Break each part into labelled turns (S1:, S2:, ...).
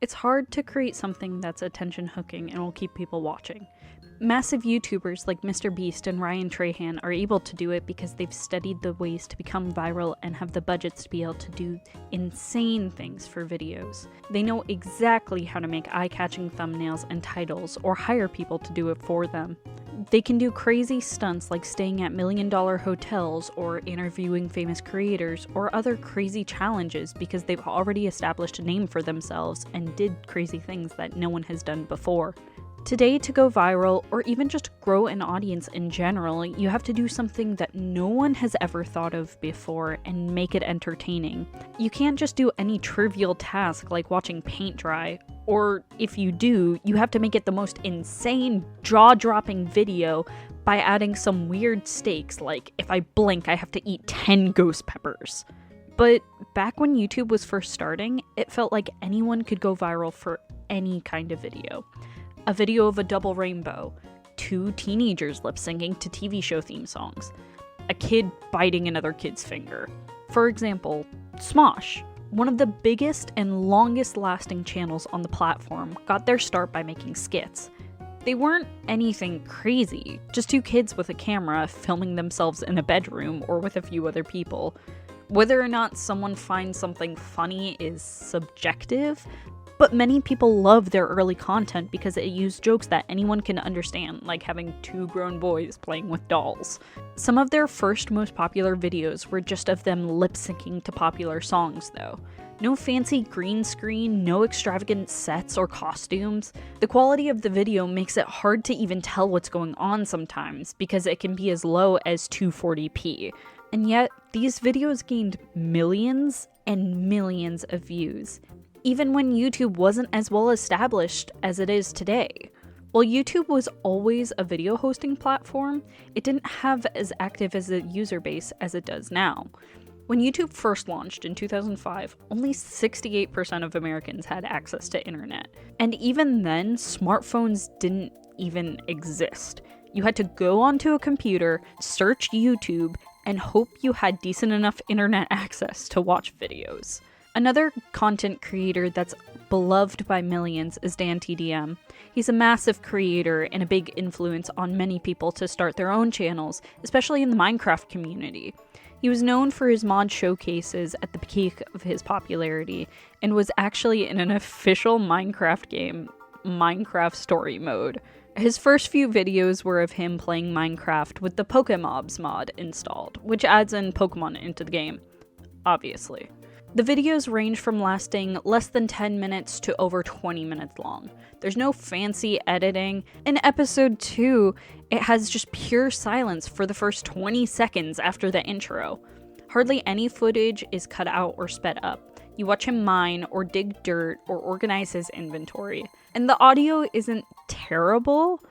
S1: It's hard to create something that's attention hooking and will keep people watching. Massive YouTubers like MrBeast and Ryan Trahan are able to do it because they've studied the ways to become viral and have the budgets to be able to do insane things for videos. They know exactly how to make eye-catching thumbnails and titles or hire people to do it for them. They can do crazy stunts like staying at million-dollar hotels or interviewing famous creators or other crazy challenges because they've already established a name for themselves and did crazy things that no one has done before. Today, to go viral, or even just grow an audience in general, you have to do something that no one has ever thought of before and make it entertaining. You can't just do any trivial task like watching paint dry, or if you do, you have to make it the most insane, jaw-dropping video by adding some weird stakes like, if I blink, I have to eat 10 ghost peppers. But back when YouTube was first starting, it felt like anyone could go viral for any kind of video. A video of a double rainbow, 2 teenagers lip-syncing to TV show theme songs, a kid biting another kid's finger. For example, Smosh, one of the biggest and longest-lasting channels on the platform, got their start by making skits. They weren't anything crazy, just 2 kids with a camera filming themselves in a bedroom or with a few other people. Whether or not someone finds something funny is subjective, but many people love their early content because it used jokes that anyone can understand, like having 2 grown boys playing with dolls. Some of their first most popular videos were just of them lip-syncing to popular songs, though. No fancy green screen, no extravagant sets or costumes. The quality of the video makes it hard to even tell what's going on sometimes, because it can be as low as 240p. And yet, these videos gained millions and millions of views, even when YouTube wasn't as well established as it is today. While YouTube was always a video hosting platform, it didn't have as active as a user base as it does now. When YouTube first launched in 2005, only 68% of Americans had access to internet. And even then, smartphones didn't even exist. You had to go onto a computer, search YouTube, and hope you had decent enough internet access to watch videos. Another content creator that's beloved by millions is DanTDM. He's a massive creator and a big influence on many people to start their own channels, especially in the Minecraft community. He was known for his mod showcases at the peak of his popularity, and was actually in an official Minecraft game, Minecraft Story Mode. His first few videos were of him playing Minecraft with the Pokemobs mod installed, which adds in Pokemon into the game, obviously. The videos range from lasting less than 10 minutes to over 20 minutes long. There's no fancy editing. In episode 2, it has just pure silence for the first 20 seconds after the intro. Hardly any footage is cut out or sped up. You watch him mine or dig dirt or organize his inventory. And the audio isn't terrible,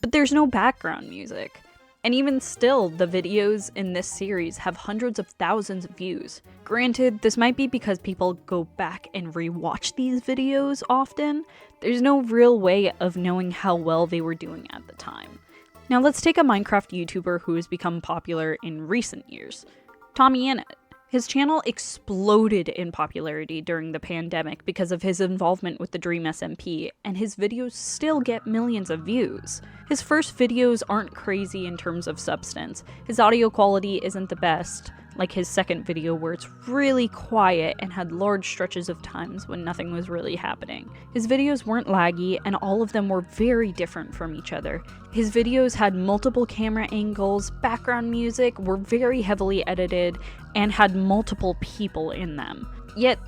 S1: but there's no background music. And even still, the videos in this series have hundreds of thousands of views. Granted, this might be because people go back and rewatch these videos often. There's no real way of knowing how well they were doing at the time. Now let's take a Minecraft YouTuber who has become popular in recent years. TommyInnit. His channel exploded in popularity during the pandemic because of his involvement with the Dream SMP, and his videos still get millions of views. His first videos aren't crazy in terms of substance. His audio quality isn't the best, like his second video where it's really quiet and had large stretches of times when nothing was really happening. His videos weren't laggy, and all of them were very different from each other. His videos had multiple camera angles, background music, were very heavily edited, and had multiple people in them. Yet,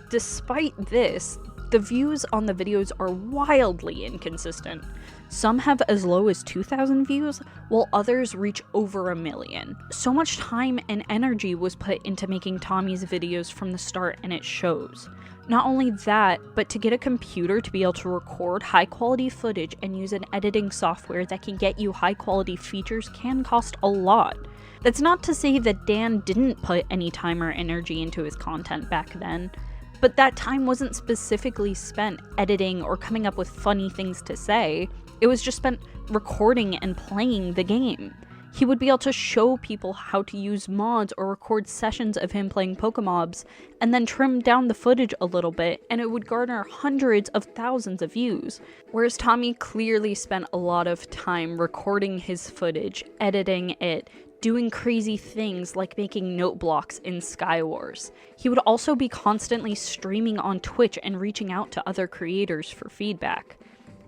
S1: despite this, the views on the videos are wildly inconsistent. Some have as low as 2,000 views, while others reach over 1 million. So much time and energy was put into making Tommy's videos from the start, and it shows. Not only that, but to get a computer to be able to record high-quality footage and use an editing software that can get you high-quality features can cost a lot. That's not to say that Dan didn't put any time or energy into his content back then, but that time wasn't specifically spent editing or coming up with funny things to say. It was just spent recording and playing the game. He would be able to show people how to use mods or record sessions of him playing Pokemobs, and then trim down the footage a little bit, and it would garner hundreds of thousands of views. Whereas Tommy clearly spent a lot of time recording his footage, editing it, doing crazy things like making note blocks in Skywars. He would also be constantly streaming on Twitch and reaching out to other creators for feedback.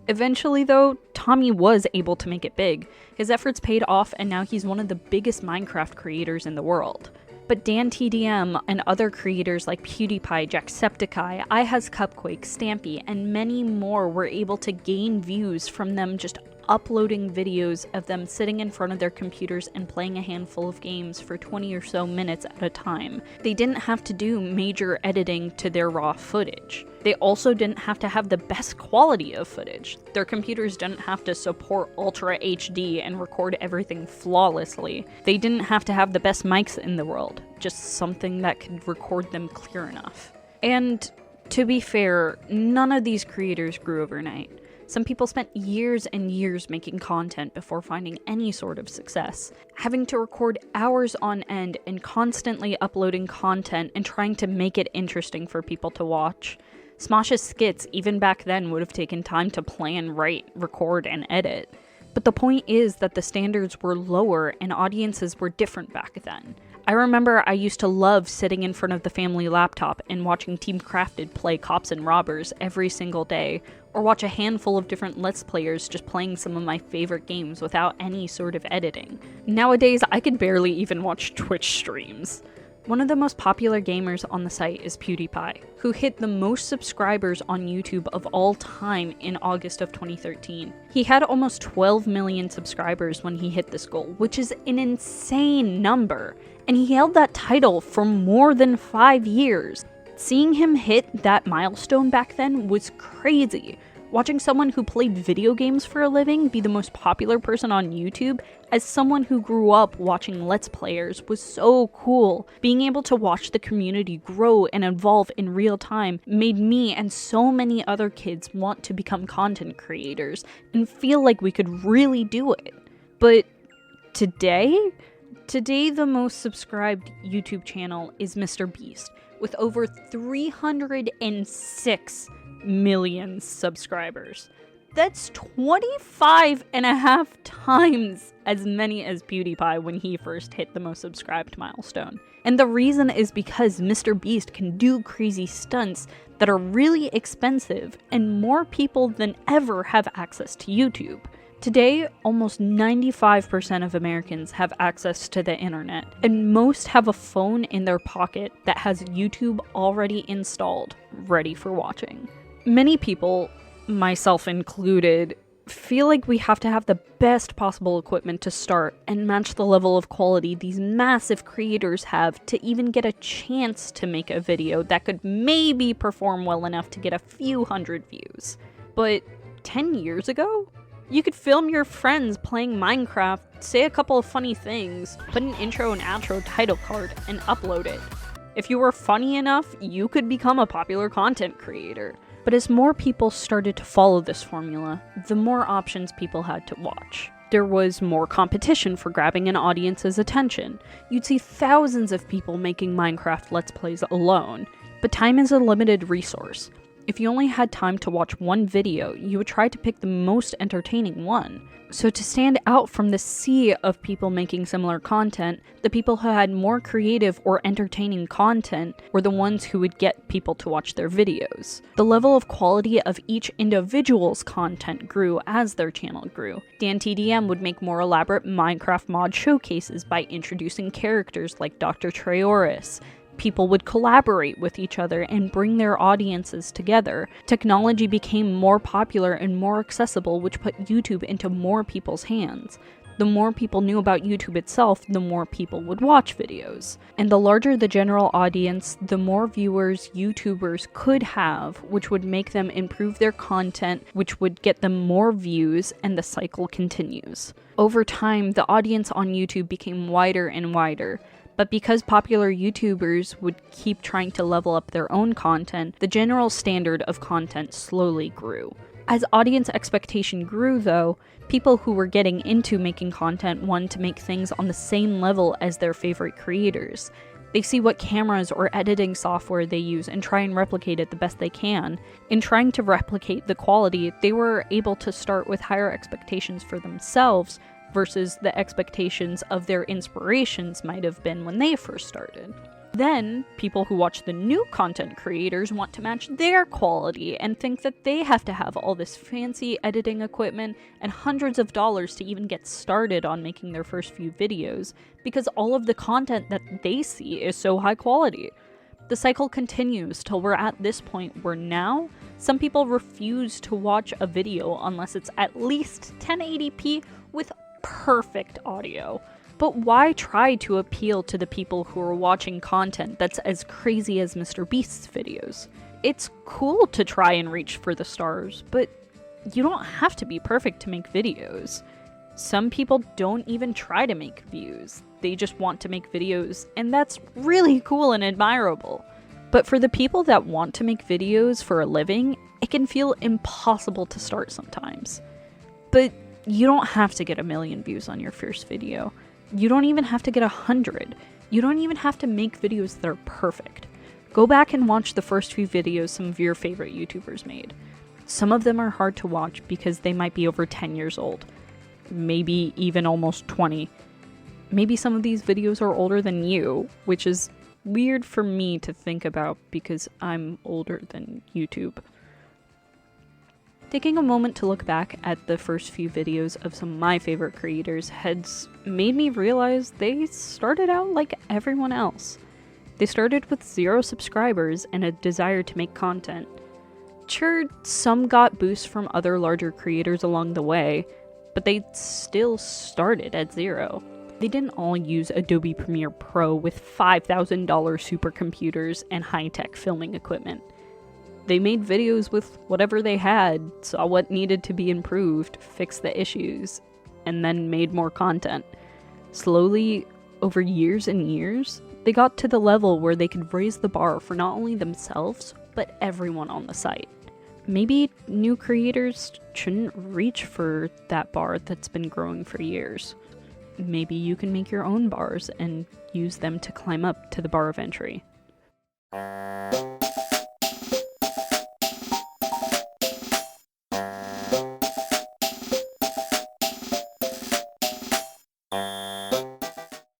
S1: Eventually, though, Tommy was able to make it big. His efforts paid off, and now he's one of the biggest Minecraft creators in the world. But DanTDM and other creators like PewDiePie, Jacksepticeye, iHasCupquake, Stampy, and many more were able to gain views from them just uploading videos of them sitting in front of their computers and playing a handful of games for 20 or so minutes at a time. They didn't have to do major editing to their raw footage. They also didn't have to have the best quality of footage. Their computers didn't have to support Ultra HD and record everything flawlessly. They didn't have to have the best mics in the world, just something that could record them clear enough. And to be fair, none of these creators grew overnight. Some people spent years and years making content before finding any sort of success, having to record hours on end and constantly uploading content and trying to make it interesting for people to watch. Smosh's skits, even back then, would have taken time to plan, write, record, and edit. But the point is that the standards were lower and audiences were different back then. I remember I used to love sitting in front of the family laptop and watching Team Crafted play Cops and Robbers every single day, or watch a handful of different Let's Players just playing some of my favorite games without any sort of editing. Nowadays, I could barely even watch Twitch streams. One of the most popular gamers on the site is PewDiePie, who hit the most subscribers on YouTube of all time in August of 2013. He had almost 12 million subscribers when he hit this goal, which is an insane number, and he held that title for more than 5 years. Seeing him hit that milestone back then was crazy. Watching someone who played video games for a living be the most popular person on YouTube, as someone who grew up watching Let's Players, was so cool. Being able to watch the community grow and evolve in real time made me and so many other kids want to become content creators and feel like we could really do it. But today the most subscribed YouTube channel is MrBeast, with over 306 million subscribers. That's 25.5 times as many as PewDiePie when he first hit the most subscribed milestone. And the reason is because MrBeast can do crazy stunts that are really expensive, and more people than ever have access to YouTube. Today, almost 95% of Americans have access to the internet, and most have a phone in their pocket that has YouTube already installed, ready for watching. Many people, myself included, feel like we have to have the best possible equipment to start and match the level of quality these massive creators have to even get a chance to make a video that could maybe perform well enough to get a few hundred views. But 10 years ago? You could film your friends playing Minecraft, say a couple of funny things, put an intro and outro title card, and upload it. If you were funny enough, you could become a popular content creator. But as more people started to follow this formula, the more options people had to watch. There was more competition for grabbing an audience's attention. You'd see thousands of people making Minecraft Let's Plays alone. But time is a limited resource. If you only had time to watch one video, you would try to pick the most entertaining one. So to stand out from the sea of people making similar content, the people who had more creative or entertaining content were the ones who would get people to watch their videos. The level of quality of each individual's content grew as their channel grew. DanTDM would make more elaborate Minecraft mod showcases by introducing characters like Dr. Trayaurus. People would collaborate with each other and bring their audiences together. Technology became more popular and more accessible, which put YouTube into more people's hands. The more people knew about YouTube itself, the more people would watch videos. And the larger the general audience, the more viewers YouTubers could have, which would make them improve their content, which would get them more views, and the cycle continues. Over time, the audience on YouTube became wider and wider. But because popular YouTubers would keep trying to level up their own content, the general standard of content slowly grew. As audience expectation grew, though, people who were getting into making content wanted to make things on the same level as their favorite creators. They see what cameras or editing software they use and try and replicate it the best they can. In trying to replicate the quality, they were able to start with higher expectations for themselves versus the expectations of their inspirations might have been when they first started. Then, people who watch the new content creators want to match their quality and think that they have to have all this fancy editing equipment and hundreds of dollars to even get started on making their first few videos, because all of the content that they see is so high quality. The cycle continues till we're at this point where now, some people refuse to watch a video unless it's at least 1080p with perfect audio. But why try to appeal to the people who are watching content that's as crazy as Mr. Beast's videos? It's cool to try and reach for the stars, but you don't have to be perfect to make videos. Some people don't even try to make views. They just want to make videos, and that's really cool and admirable. But for the people that want to make videos for a living, it can feel impossible to start sometimes. But you don't have to get 1 million views on your first video. You don't even have to get 100. You don't even have to make videos that are perfect. Go back and watch the first few videos some of your favorite YouTubers made. Some of them are hard to watch because they might be over 10 years old. Maybe even almost 20. Maybe some of these videos are older than you, which is weird for me to think about because I'm older than YouTube. Taking a moment to look back at the first few videos of some of my favorite creators has made me realize they started out like everyone else. They started with 0 subscribers and a desire to make content. Sure, some got boosts from other larger creators along the way, but they still started at 0. They didn't all use Adobe Premiere Pro with $5,000 supercomputers and high-tech filming equipment. They made videos with whatever they had, saw what needed to be improved, fixed the issues, and then made more content. Slowly, over years and years, they got to the level where they could raise the bar for not only themselves, but everyone on the site. Maybe new creators shouldn't reach for that bar that's been growing for years. Maybe you can make your own bars and use them to climb up to the bar of entry.